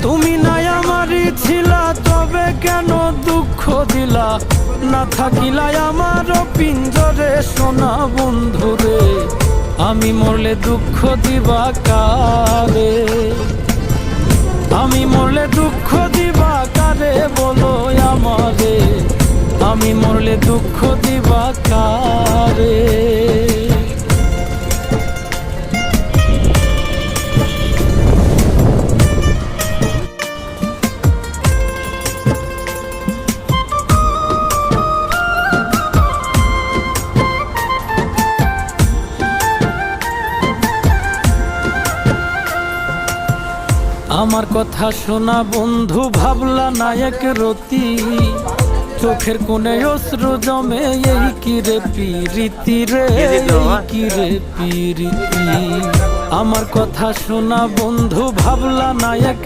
তুমি নাই আমারই ছিলা, তবে কেন দুঃখ দিলা? না থাকিলাই আমার পিঞ্জরে সোনা বন্ধুরে, আমি মরলে দুঃখ দিবা কারে? আমি মরলে দুঃখ দিবা কারে বলো আমারে? আমি মরলে দুঃখ দিবা কারে? আমার কথা শোনা বন্ধু, ভাবলা নায়ক রতি, চোখের কোণে অশ্রু জমে, এই কি রে পিরিতি রে, এই কি রে পিরিতি। আমার কথা শোনা বন্ধু, ভাবলা নায়ক